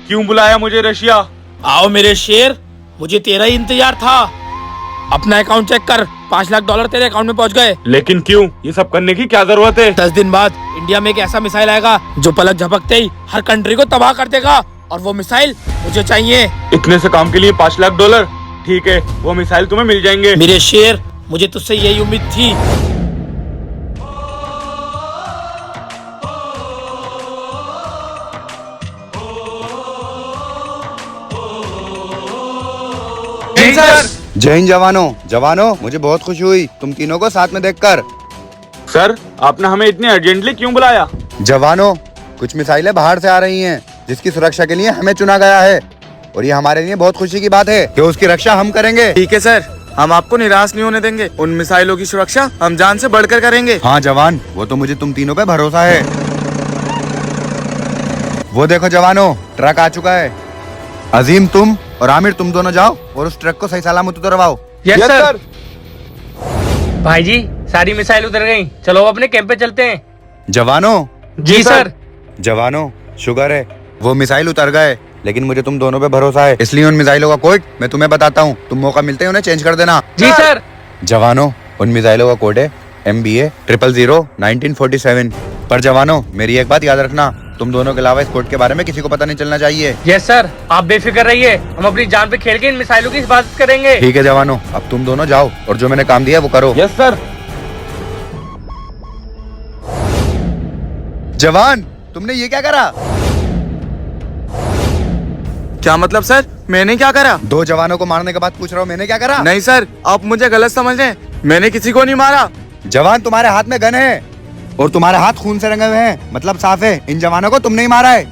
क्यों बुलाया मुझे रशिया? आओ मेरे शेर, मुझे तेरा ही इंतजार था। अपना अकाउंट चेक कर, $5 लाख तेरे अकाउंट में पहुंच गए। लेकिन क्यों? ये सब करने की क्या जरूरत है? 10 दिन बाद इंडिया में एक ऐसा मिसाइल आएगा जो पलक झपकते ही हर कंट्री को तबाह कर देगा, और वो मिसाइल मुझे चाहिए। इतने से काम के लिए $5 लाख? ठीक है, वो मिसाइल तुम्हें मिल जाएंगे। मेरे शेर, मुझे तुझसे यही उम्मीद थी। जय हिंद जवानों, मुझे बहुत खुशी हुई तुम तीनों को साथ में देखकर। सर, आपने हमें इतने अर्जेंटली क्यों बुलाया? जवानों, कुछ मिसाइलें बाहर से आ रही हैं, जिसकी सुरक्षा के लिए हमें चुना गया है, और ये हमारे लिए बहुत खुशी की बात है कि उसकी रक्षा हम करेंगे। ठीक है सर, हम आपको निराश नहीं होने देंगे। उन मिसाइलों की सुरक्षा हम जान से बढ़कर करेंगे। हाँ जवान, वो तो मुझे तुम तीनों पे भरोसा है। वो देखो जवानों, ट्रक आ चुका है। अजीम, तुम और आमिर, तुम दोनों जाओ और उस ट्रक को सही सलामत उतरवाओ। Yes sir. भाई जी, सारी मिसाइल उतर गई, चलो अपने कैंप पे चलते हैं। जवानों। जी सर। जवानों, शुगर है वो मिसाइल उतर गए, लेकिन मुझे तुम दोनों पे भरोसा है, इसलिए उन मिसाइलों का कोड मैं तुम्हें बताता हूँ। तुम मौका मिलते ही उन्हें चेंज कर देना। जी सर। जवानों, उन मिसाइलों का कोड है MBA 000 1947। पर जवानों, मेरी एक बात याद रखना, तुम दोनों के अलावा इस कोड के बारे में किसी को पता नहीं चलना चाहिए। यस सर, आप बेफिक्र रहिए, हम अपनी जान पे खेल के इन मिसाइलों की हिफाजत करेंगे। ठीक है जवानों, अब तुम दोनों जाओ और जो मैंने काम दिया वो करो। Yes sir. जवान, तुमने ये क्या करा? क्या मतलब सर? मैंने क्या करा? 2 जवानों को मारने के बाद पूछ रहा हूँ मैंने क्या करा? नहीं सर, आप मुझे गलत समझ रहे हैं, मैंने किसी को नहीं मारा। जवान, तुम्हारे हाथ में गन है और तुम्हारे हाथ खून से रंगे हुए हैं, मतलब साफ है इन जवानों को तुमने ही मारा है।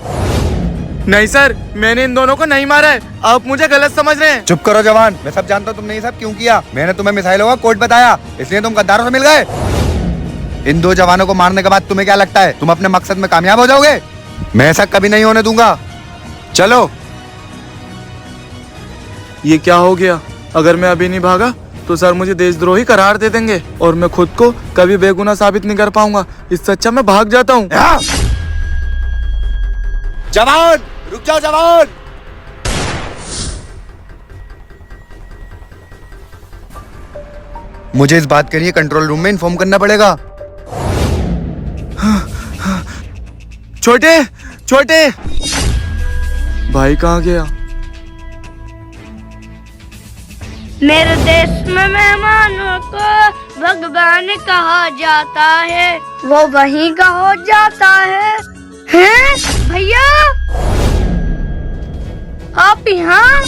नहीं सर, मैंने इन दोनों को नहीं मारा है, आप मुझे गलत समझ रहे हैं। चुप करो जवान, मैं सब जानता हूँ तुमने ये सब क्यों किया। मैंने तुम्हें मिसाइलों का कोड बताया, इसलिए तुम गद्दारों से मिल गए। इन 2 जवानों को मारने के बाद तुम्हें क्या लगता है तुम अपने मकसद में कामयाब हो जाओगे? मैं ऐसा कभी नहीं होने दूंगा। चलो। ये क्या हो गया? अगर मैं अभी नहीं भागा तो सर मुझे देशद्रोही करार दे देंगे और मैं खुद को कभी बेगुनाह साबित नहीं कर पाऊंगा। इससे अच्छा मैं भाग जाता हूँ। जवान, रुक जाओ जवान। मुझे इस बात के लिए कंट्रोल रूम में इन्फॉर्म करना पड़ेगा। छोटे छोटे भाई कहाँ गया? मेरे देश में मेहमानों को भगवान कहा जाता है, वो वहीं का हो जाता है। हैं भैया, आप यहाँ?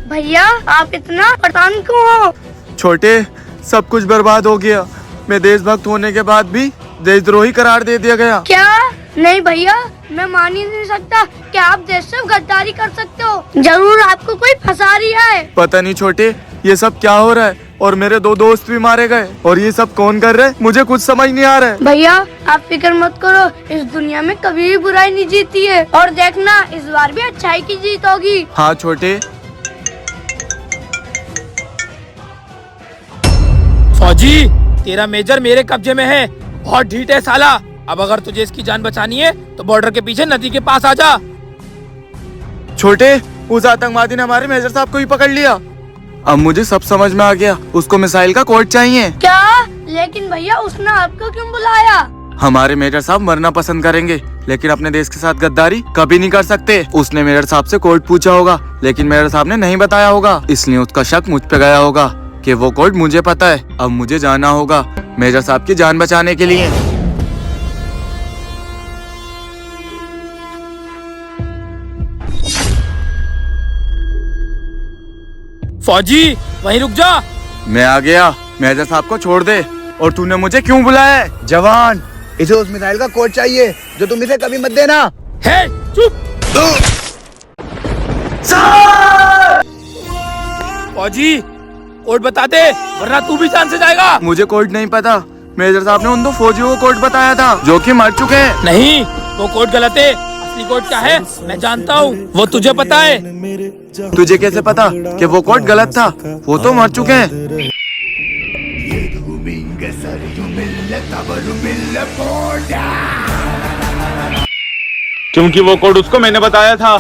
भैया, आप इतना परेशान क्यों हो? छोटे, सब कुछ बर्बाद हो गया। मैं देशभक्त होने के बाद भी देशद्रोही करार दे दिया गया। क्या? नहीं भैया, मैं मान ही नहीं सकता कि आप देश से गद्दारी कर सकते हो। जरूर आपको कोई फंसा रिया है। पता नहीं छोटे, ये सब क्या हो रहा है, और मेरे 2 दोस्त भी मारे गए, और ये सब कौन कर रहे हैं मुझे कुछ समझ नहीं आ रहा है। भैया, आप फिक्र मत करो, इस दुनिया में कभी भी बुराई नहीं जीती है, और देखना इस बार भी अच्छाई की जीत होगी। हाँ छोटे। फौजी, तेरा मेजर मेरे कब्जे में है, बहुत ढीठ है साला। अब अगर तुझे इसकी जान बचानी है तो बॉर्डर के पीछे नदी के पास आ जा। छोटे, उस आतंकवादी ने हमारे मेजर साहब को ही पकड़ लिया। अब मुझे सब समझ में आ गया, उसको मिसाइल का कोड चाहिए। क्या? लेकिन भैया, उसने आपको क्यों बुलाया? हमारे मेजर साहब मरना पसंद करेंगे, लेकिन अपने देश के साथ गद्दारी कभी नहीं कर सकते। उसने मेजर साहब से कोड पूछा होगा, लेकिन मेजर साहब ने नहीं बताया होगा, इसलिए उसका शक मुझ पे गया होगा कि वो कोड मुझे पता है। अब मुझे जाना होगा मेजर साहब की जान बचाने के लिए। फौजी, वहीं रुक जा। मैं आ गया, मेजर साहब को छोड़ दे। और तूने मुझे क्यों बुलाया है? जवान, इसे उस मिसाइल का कोड चाहिए जो तुम इसे कभी मत देना। है, चुप। फौजी, कोड बता दे, वरना तू भी जान से जाएगा। मुझे कोड नहीं पता। मेजर साहब ने उन 2 फौजियों को कोड बताया था जो कि मर चुके हैं। नहीं, वो कोड गलत है। असली कोड क्या है मैं जानता हूँ, वो तुझे पता है। तुझे कैसे पता कि वो कोड गलत था? वो तो मर चुके हैं। क्योंकि वो कोड उसको मैंने बताया था।